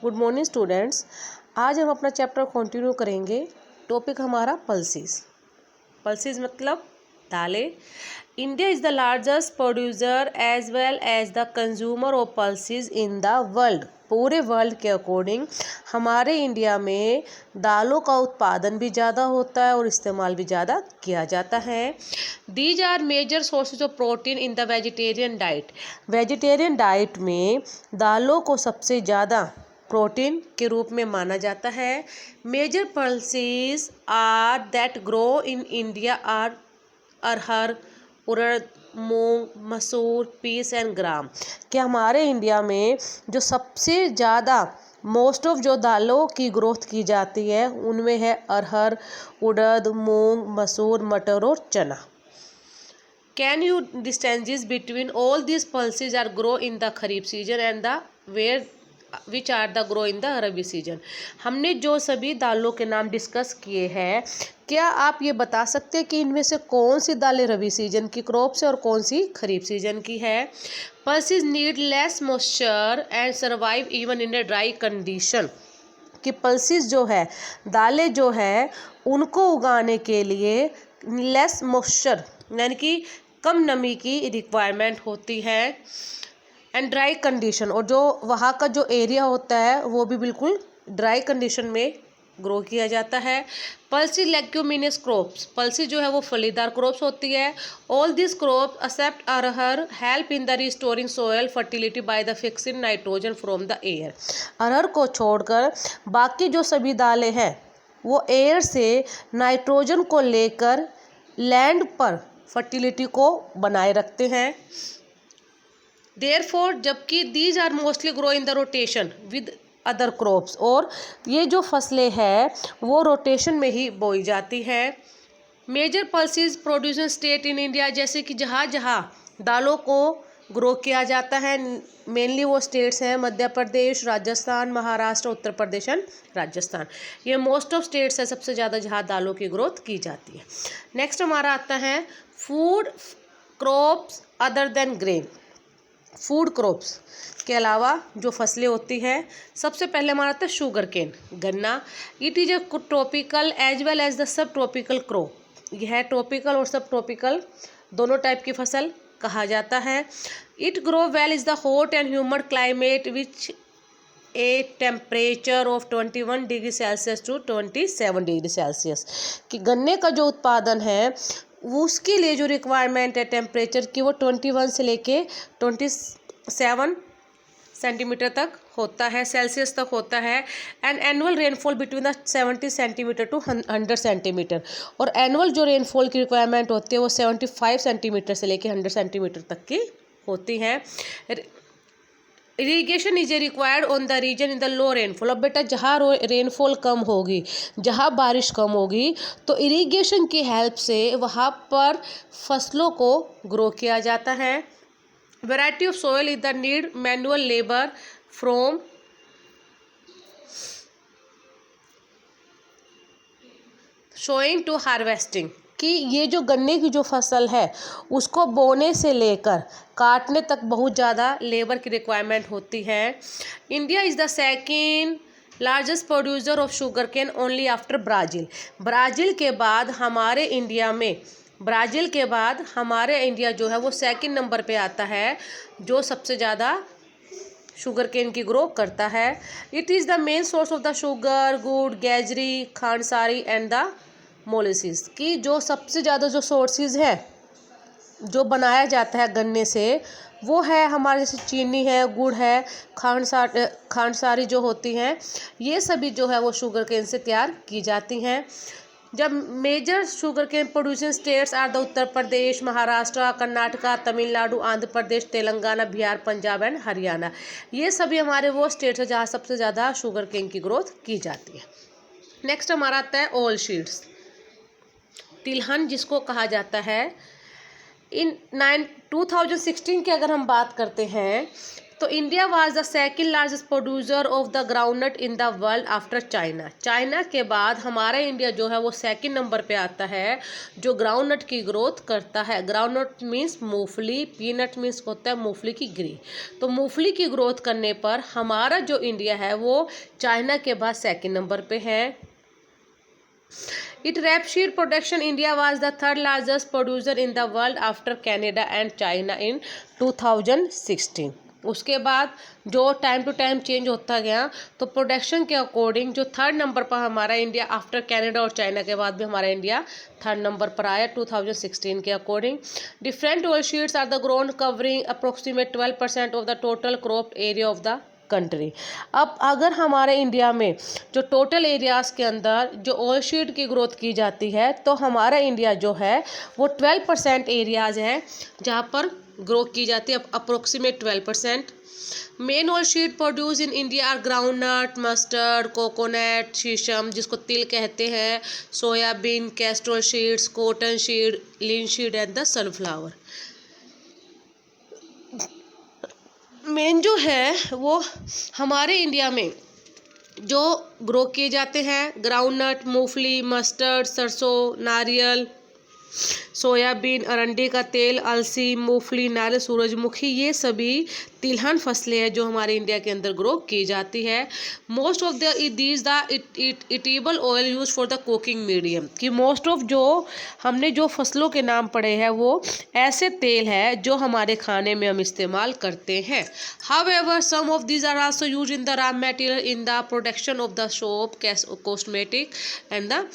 Good morning students. आज हम अपना चैप्टर कंटिन्यू करेंगे। टॉपिक हमारा पल्सेस। पल्सेस मतलब दालें। India is the largest producer as well as the consumer of pulses in the world. पूरे वर्ल्ड के अकॉर्डिंग हमारे इंडिया में दालों का उत्पादन भी ज़्यादा होता है और इस्तेमाल भी ज़्यादा किया जाता है। These are major sources of protein in the vegetarian diet. Vegetarian diet में दालों को सबसे ज़्यादा प्रोटीन के रूप में माना जाता है। Major pulses are that grow in India are arhar, urad, moong, masoor, peas and ग्राम। कि हमारे इंडिया में जो सबसे ज़्यादा मोस्ट ऑफ जो दालों की ग्रोथ की जाती है उनमें है अरहर, उड़द, मूंग, मसूर, मटर और चना। Can you distances between all these pulses are grow in the kharif season and the where which are the grow in the rabi season. हमने जो सभी दालों के नाम डिस्कस किए हैं, क्या आप ये बता सकते हैं कि इनमें से कौन सी दालें रबी सीजन की क्रॉप्स है और कौन सी खरीफ सीजन की है। Pulses need less moisture and survive even in a dry condition. कि पल्सेस जो है, दालें जो है, उनको उगाने के लिए लेस मॉइस्चर यानी कि कम नमी की रिक्वायरमेंट होती है एंड ड्राई कंडीशन, और जो वहाँ का जो एरिया होता है वो भी बिल्कुल ड्राई कंडीशन में ग्रो किया जाता है। पल्सी लेग्यूमिनस क्रॉप्स, पल्सी जो है वो फलीदार क्रॉप्स होती है। All this crop except arhar help in the restoring soil fertility by the fixing nitrogen from the air. अरहर को छोड़कर बाकी जो सभी दालें हैं वो एयर से नाइट्रोजन को लेकर लैंड पर फर्टिलिटी को बनाए रखते हैं। देयरफॉर जबकि these are mostly grow in the rotation with other crops, और ये जो फसलें हैं वो रोटेशन में ही बोई जाती है। Major pulses producing state in India, जैसे कि जहाँ जहाँ दालों को ग्रो किया जाता है मेनली वो स्टेट्स हैं मध्य प्रदेश, राजस्थान, महाराष्ट्र, उत्तर प्रदेश एंड राजस्थान। ये मोस्ट ऑफ स्टेट्स है सबसे ज़्यादा जहाँ दालों की ग्रोथ की जाती है। नेक्स्ट हमारा आता है food crops other than grain. Food crops के अलावा जो फसलें होती हैं, सबसे पहले हमारा आता है शुगर केन, गन्ना। It is a tropical as well as the subtropical crop. यह है ट्रॉपिकल और सब ट्रॉपिकल दोनों टाइप की फसल कहा जाता है। It grow well is the hot and humid climate which a temperature of 21 degree Celsius to 27 degree Celsius. कि गन्ने का जो उत्पादन है उसके लिए जो रिक्वायरमेंट है टेम्परेचर की वो 21 से लेके 27 सेंटीमीटर तक होता है, सेल्सियस तक होता है। And annual rainfall between the 70 centimetre to 100 centimetre, और एनुअल जो रेनफॉल की रिक्वायरमेंट होती है वो 75 सेंटीमीटर से लेके 100 सेंटीमीटर तक की होती है। Irrigation is a required on the region in the low rainfall. अब बेटा जहाँ रेनफॉल कम होगी, जहाँ बारिश कम होगी, तो इरीगेशन की हेल्प से वहाँ पर फसलों को ग्रो किया जाता है। Variety of soil is the need manual labour from sowing to harvesting. कि ये जो गन्ने की जो फसल है उसको बोने से लेकर काटने तक बहुत ज़्यादा लेबर की रिक्वायरमेंट होती है। India is the second largest producer of sugar cane only after Brazil. Brazil के बाद हमारे इंडिया जो है वो सेकंड नंबर पे आता है जो सबसे ज़्यादा शुगर केन की ग्रो करता है। It is the main source of the sugar, गुड़, गैजरी, खांडसारी एंड द मोलिसिस। की जो सबसे ज़्यादा जो सोर्सेज है जो बनाया जाता है गन्ने से वो है हमारे जैसे चीनी है, गुड़ है, खांडसारी जो होती हैं, ये सभी जो है वो शुगर केन से तैयार की जाती हैं। जब major sugar cane producing states are the Uttar Pradesh, Maharashtra, Karnataka, Tamil Nadu, Andhra Pradesh, Telangana, Bihar, Punjab and Haryana. ये सभी हमारे वो स्टेट्स हैं जहाँ सबसे ज़्यादा शुगर केन की ग्रोथ की जाती है। नेक्स्ट हमारा आता है ऑयल सीड्स, तिलहन जिसको कहा जाता है। इन 2016 की अगर हम बात करते हैं तो India was the second largest producer of the groundnut in the world after China. China के बाद हमारा इंडिया जो है वो सेकंड नंबर पे आता है जो ग्राउंडनट की ग्रोथ करता है। ग्राउंडनट मीन्स मूंगफली, पीनट मीन्स होता है मूंगफली की गिरी। तो मूंगफली की ग्रोथ करने पर हमारा जो इंडिया है वो चाइना के बाद सेकंड नंबर पे है। It rapeseed production, India was the third largest producer in the world after Canada and China in 2016। उसके बाद जो टाइम टू टाइम चेंज होता गया तो प्रोडक्शन के अकॉर्डिंग जो थर्ड नंबर पर हमारा इंडिया आफ्टर कनाडा और चाइना के बाद भी हमारा इंडिया थर्ड नंबर पर आया 2016 के according. Different oil seeds are the grown covering approximate 12% of the total cropped area of the country. अब अगर हमारे इंडिया में जो टोटल एरियाज़ के अंदर जो ऑयल शीट की ग्रोथ की जाती है तो हमारा इंडिया जो है वो 12% एरियाज़ हैं जहाँ पर ग्रो की जाती है, approximate 12%। Main oil seed produce in India are groundnut, mustard, coconut, sesame जिसको तिल कहते हैं, soybean, castor seeds, cotton seed, linseed and the sunflower. Main जो है वो हमारे इंडिया में जो ग्रो किए जाते हैं ग्राउंडनट, मूंगफली, मस्टर्ड, सरसों, नारियल, सोयाबीन, अरंडी का तेल, अलसी, मूंगफली, नारियल, सूरजमुखी, ये सभी तिलहन फसलें हैं जो हमारे इंडिया के अंदर ग्रो की जाती है। Most of these the edible oil use for the cooking medium, कि मोस्ट ऑफ जो हमने जो फसलों के नाम पढ़े हैं वो ऐसे तेल है जो हमारे खाने में हम इस्तेमाल करते हैं। However some of these are also use in the raw material in the production of the soap, cosmetic and the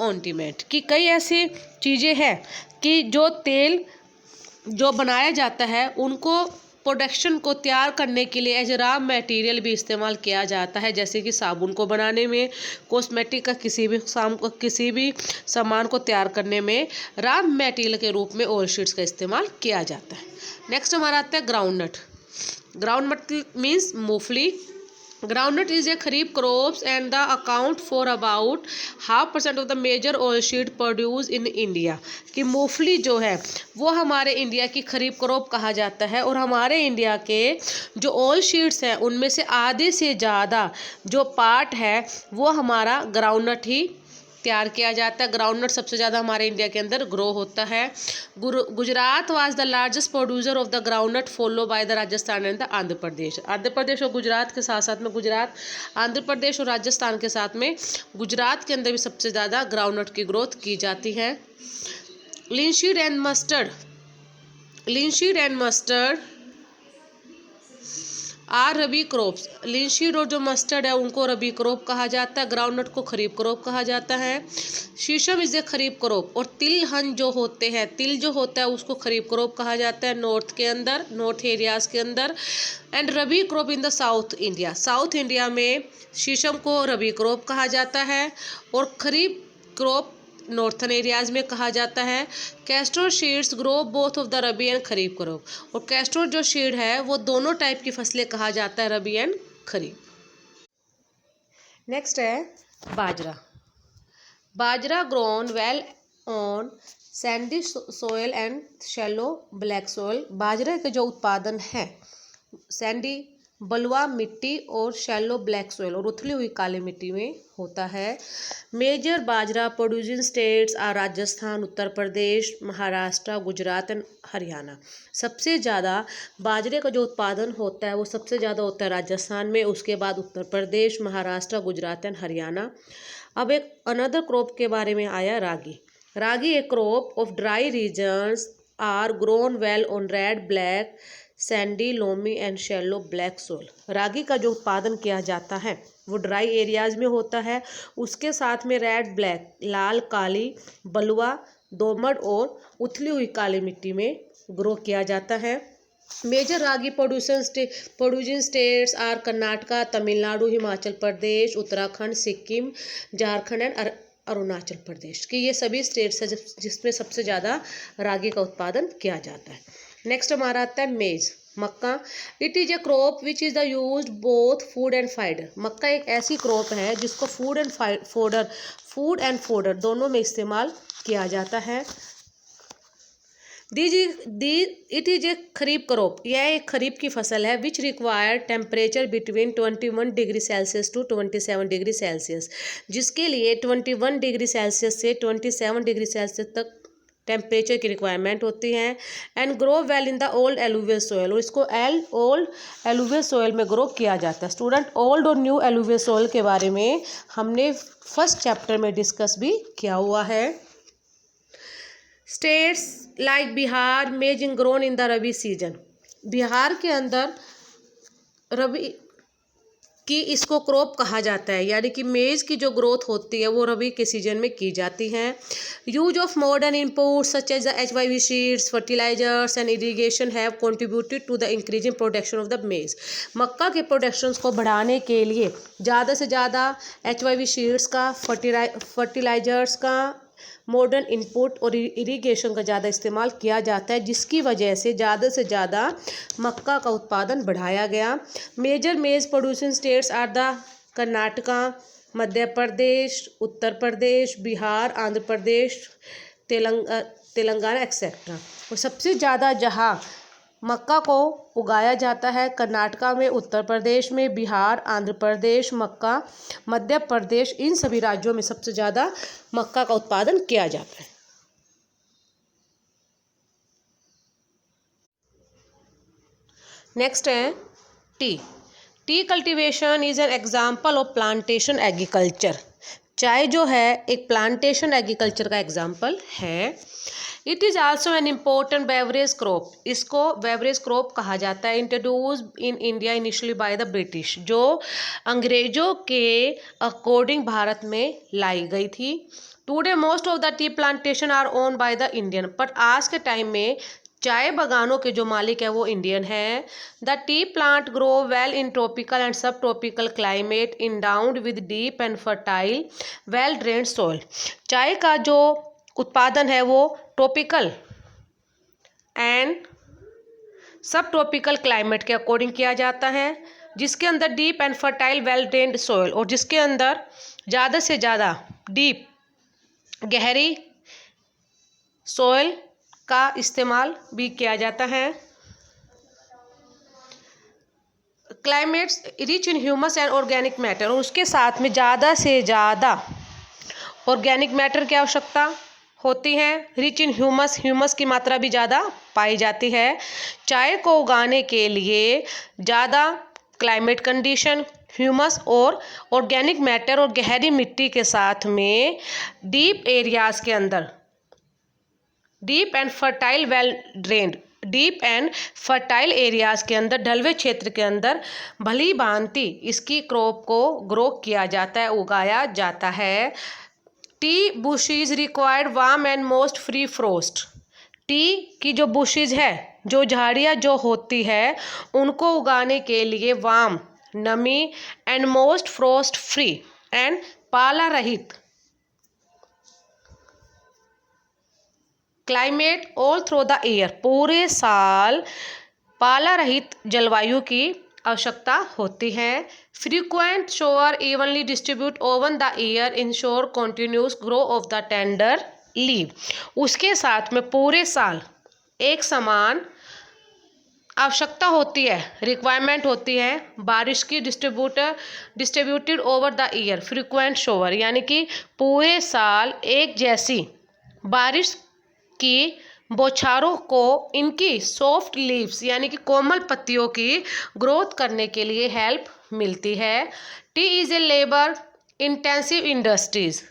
ornament, कि कई ऐसी चीज़ें हैं कि जो तेल जो बनाया जाता है उनको प्रोडक्शन को तैयार करने के लिए एज रॉ मटेरियल भी इस्तेमाल किया जाता है, जैसे कि साबुन को बनाने में, कॉस्मेटिक का किसी भी सामान को तैयार करने में रॉ मटेरियल के रूप में ऑयल शीट्स का इस्तेमाल किया जाता है। नेक्स्ट हमारा आता है ग्राउंडनट। ग्राउंडनट मीन्स मूंगफली। Groundnut is a kharif crops and the account for about 0.5% of the major oilseed produced in India। कि मूंगफली जो है वो हमारे इंडिया की खरीफ क्रॉप कहा जाता है और हमारे इंडिया के जो ऑयल शीट्स हैं उनमें से आधे से ज़्यादा जो पार्ट है वो हमारा ग्राउंडनट ही तैयार किया जाता है। ग्राउंडनट सबसे ज़्यादा हमारे इंडिया के अंदर ग्रो होता है। Gujarat was the largest producer of the groundnut follow by the Rajasthan and the Andhra Pradesh. Andhra Pradesh और गुजरात के साथ साथ में गुजरात, आंध्र प्रदेश और राजस्थान के साथ में गुजरात के अंदर भी सबसे ज़्यादा ग्राउंडनट की ग्रोथ की जाती है। Linseed and mustard are rabi crops. Linseed और जो मस्टर्ड है उनको रबी क्रॉप कहा जाता है, ग्राउंडनट को खरीफ क्रॉप कहा जाता है। शीशम इज ए खरीफ क्रॉप और तिलहन जो होते हैं, तिल जो होता है उसको खरीफ क्रॉप कहा जाता है नॉर्थ के अंदर, नॉर्थ एरियाज़ के अंदर। And rabi crop in the south India, south India में शीशम को रबी क्रॉप कहा जाता है और खरीफ क्रॉप नॉर्थन एरियाज में कहा जाता है। Castor seeds grow both of the rabi and kharif crop, और कैस्टर जो सीड है वो दोनों टाइप की फसलें कहा जाता है, रबी एंड खरीफ। नेक्स्ट है बाजरा। Bajra grown well on sandy soil and shallow black soil. बाजरे के जो उत्पादन है सैंडी बलुआ मिट्टी और शैलो ब्लैक सोयल और उथली हुई काली मिट्टी में होता है। Major bajra producing states are Rajasthan, Uttar Pradesh, Maharashtra, Gujarat and Haryana. सबसे ज़्यादा बाजरे का जो उत्पादन होता है वो सबसे ज़्यादा होता है राजस्थान में, उसके बाद उत्तर प्रदेश, महाराष्ट्र, गुजरात एंड हरियाणा। अब एक अनदर क्रॉप के बारे में आया रागी। Ragi a crop of dry regions are grown well on red, black, sandy, loamy and shallow black soil. रागी का जो उत्पादन किया जाता है वो ड्राई एरियाज में होता है, उसके साथ में रेड, ब्लैक, लाल, काली, बलुआ, दोमट और उथली हुई काली मिट्टी में ग्रो किया जाता है। Major ragi producing states are Karnataka, Tamil Nadu, Himachal Pradesh, Uttarakhand, Sikkim, Jharkhand and Arunachal Pradesh, कि ये सभी स्टेट्स हैं जिसमें सबसे ज़्यादा रागी का उत्पादन किया जाता है। नेक्स्ट हमारा आता है मेज, मक्का। It is a crop which is the use both food and fodder. मक्का एक ऐसी क्रॉप है जिसको फूड एंड फोडर दोनों में इस्तेमाल किया जाता है। It is a kharif crop, यह एक खरीफ की फसल है which require temperature between 21 degree Celsius to 27 degree Celsius, जिसके लिए 21 डिग्री सेल्सियस से 27 डिग्री सेल्सियस तक टेम्परेचर की रिक्वायरमेंट होती है। And grow well in the old alluvial soil, और इसको ओल्ड एलुवियल सोयल में ग्रो किया जाता है। स्टूडेंट, ओल्ड और न्यू एलुवियल सोयल के बारे में हमने फर्स्ट चैप्टर में डिस्कस भी किया हुआ है। States like Bihar maize in grown in the rabi season, Bihar के अंदर रबी की इसको क्रॉप कहा जाता है, यानी कि मेज की जो ग्रोथ होती है वो रबी के सीजन में की जाती है। Use of modern inputs such as the HYV seeds, fertilizers and irrigation have contributed to the increasing production of the maize, मक्का के प्रोडक्शंस को बढ़ाने के लिए ज़्यादा से ज़्यादा HYV सीड्स का, फर्टिलाइजर्स का, मॉडर्न इनपुट और इरिगेशन का ज़्यादा इस्तेमाल किया जाता है, जिसकी वजह से ज़्यादा से ज़्यादा मक्का का उत्पादन बढ़ाया गया। Major maize producing states are the Karnataka, Madhya Pradesh, Uttar Pradesh, Bihar, Andhra Pradesh, Telangana et cetera. और सबसे ज़्यादा जहाँ मक्का को उगाया जाता है कर्नाटका में, उत्तर प्रदेश में, बिहार, आंध्र प्रदेश, मक्का, मध्य प्रदेश, इन सभी राज्यों में सबसे ज़्यादा मक्का का उत्पादन किया जाता है। नेक्स्ट है T. T cultivation is an example of plantation agriculture, चाय जो है एक प्लांटेशन एग्रीकल्चर का एग्जाम्पल है। It is also an important beverage crop, इसको बेवरेज क्रॉप कहा जाता है। Introduce in India initially by the British, जो अंग्रेजों के अकॉर्डिंग भारत में लाई गई थी। Today most of the tea plantation our own by the Indian, पर आज के टाइम में चाय बागानों के जो मालिक है वो इंडियन है। The tea plant grow well in tropical and subtropical climate endowed with deep and fertile well drained soil, चाय का जो उत्पादन है वो tropical and subtropical climate के अकॉर्डिंग किया जाता है, जिसके अंदर deep and fertile well drained soil, और जिसके अंदर ज़्यादा से ज़्यादा डीप गहरी सॉइल का इस्तेमाल भी किया जाता है। Climates rich in humus and organic matter, और उसके साथ में ज़्यादा से ज़्यादा ऑर्गेनिक मैटर की आवश्यकता होती है। रिच इन ह्यूमस, ह्यूमस की मात्रा भी ज़्यादा पाई जाती है। चाय को उगाने के लिए ज़्यादा क्लाइमेट कंडीशन, ह्यूमस और ऑर्गेनिक मैटर और गहरी मिट्टी के साथ में डीप एरियाज़ के अंदर, deep and fertile well drained, deep and fertile areas के अंदर, ढलवे क्षेत्र के अंदर भली भांति इसकी क्रॉप को ग्रो किया जाता है, उगाया जाता है। T bushes required warm and most free frost, T की जो बुशीज है, जो झाड़ियाँ जो होती है, उनको उगाने के लिए वार्म, नमी and most frost free and पाला रहित climate all through the year, पूरे साल पाला रहित जलवायु की आवश्यकता होती है। Frequent shore evenly distribute over the year ensure continuous grow of the tender leave, उसके साथ में पूरे साल एक समान आवश्यकता होती है, रिक्वायरमेंट होती है बारिश की, distributed over the year. Frequent shore यानी कि पूरे साल एक जैसी बारिश की बौछारों को इनकी सॉफ्ट लीव्स यानी कि कोमल पत्तियों की ग्रोथ करने के लिए हेल्प मिलती है। Tea is a labour intensive industries,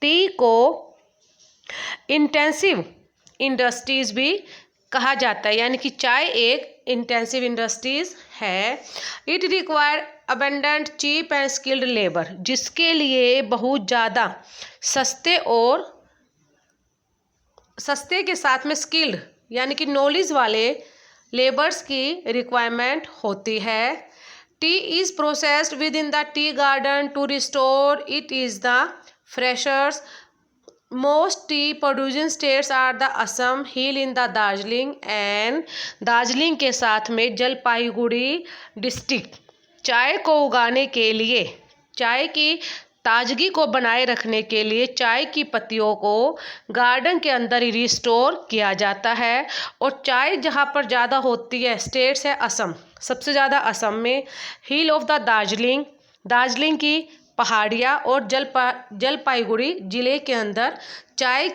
tea को इंटेंसिव इंडस्ट्रीज भी कहा जाता है, यानी कि चाय एक इंटेंसिव इंडस्ट्रीज है। It require abundant cheap and skilled labour, जिसके लिए बहुत ज़्यादा सस्ते के साथ में स्किल्ड यानी कि नॉलेज वाले लेबर्स की रिक्वायरमेंट होती है। Tea is processed within the tea garden to restore it is the freshers. Most tea producing states are the Assam, hill in the Darjeeling and Darjeeling के साथ में जलपाईगुड़ी डिस्ट्रिक्ट। चाय को उगाने के लिए, चाय की ताजगी को बनाए रखने के लिए चाय की पत्तियों को गार्डन के अंदर ही रिस्टोर किया जाता है। और चाय जहाँ पर ज़्यादा होती है स्टेट्स है असम, सबसे ज़्यादा असम में, हिल ऑफ द दार्जिलिंग, दार्जिलिंग की पहाड़ियाँ और जलपाईगुड़ी जिले के अंदर चाय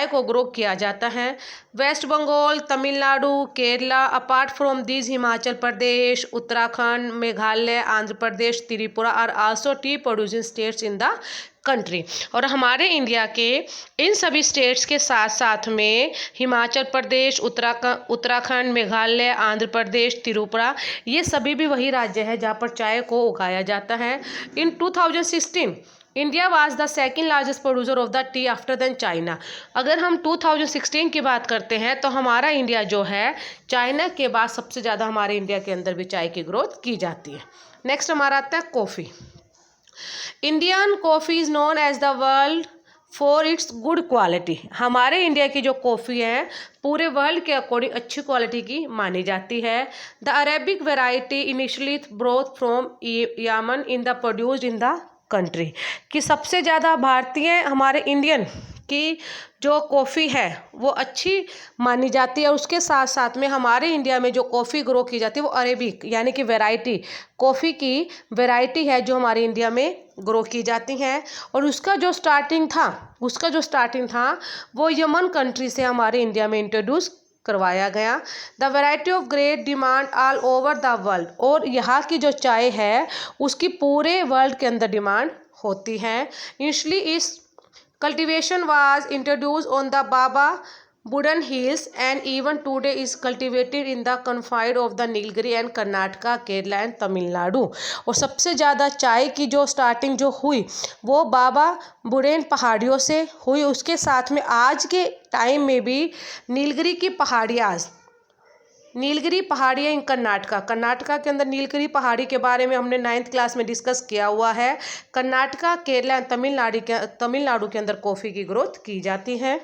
को ग्रो किया जाता है। West Bengal, Tamil Nadu, Kerala, apart from these Himachal Pradesh, Uttarakhand, Meghalaya, Andhra Pradesh, Tripura are also tea producing states in the country. और हमारे इंडिया के इन सभी स्टेट्स के साथ साथ में हिमाचल प्रदेश, उत्तराखंड, मेघालय, आंध्र प्रदेश, त्रिपुरा, ये सभी भी वही राज्य है जहाँ पर चाय को उगाया जाता है। In 2016 India was the second largest producer of the tea after then China. अगर हम 2016 की बात करते हैं तो हमारा इंडिया जो है चाइना के बाद सबसे ज़्यादा हमारे इंडिया के अंदर भी चाय की ग्रोथ की जाती है। नेक्स्ट हमारा आता है coffee. Indian coffee is known as the world for its good quality. हमारे इंडिया की जो कॉफ़ी है पूरे वर्ल्ड के अकॉर्डिंग अच्छी क्वालिटी की मानी जाती है। The Arabic variety initially broth from Yemen in the produced in the country. कि सबसे ज़्यादा भारतीय हमारे इंडियन की जो कॉफ़ी है वो अच्छी मानी जाती है। और उसके साथ साथ में हमारे इंडिया में जो कॉफ़ी ग्रो की जाती है वो अरेबिक यानी कि वैरायटी, कॉफ़ी की वैरायटी है जो हमारे इंडिया में ग्रो की जाती हैं। और उसका जो स्टार्टिंग था वो यमन कंट्री से हमारे इंडिया में इंट्रोड्यूस करवाया गया। The variety of great demand all over the world. और यहाँ की जो चाय है उसकी पूरे वर्ल्ड के अंदर डिमांड होती है। इनिशियली इस cultivation was introduced on the Baba Budan Hills and even today is cultivated in the confines of the Nilgiri and Karnataka, Kerala and Tamil Nadu. और सबसे ज़्यादा चाय की जो स्टार्टिंग जो हुई वो बाबा बुडेन पहाड़ियों से हुई। उसके साथ में आज के टाइम में भी नीलगिरी पहाड़ियाँ इन कर्नाटका के अंदर नीलगिरी पहाड़ी के बारे में हमने 9th क्लास में डिस्कस किया हुआ है। कर्नाटका, केरला, तमिलनाडु के अंदर कॉफ़ी की ग्रोथ की जाती है।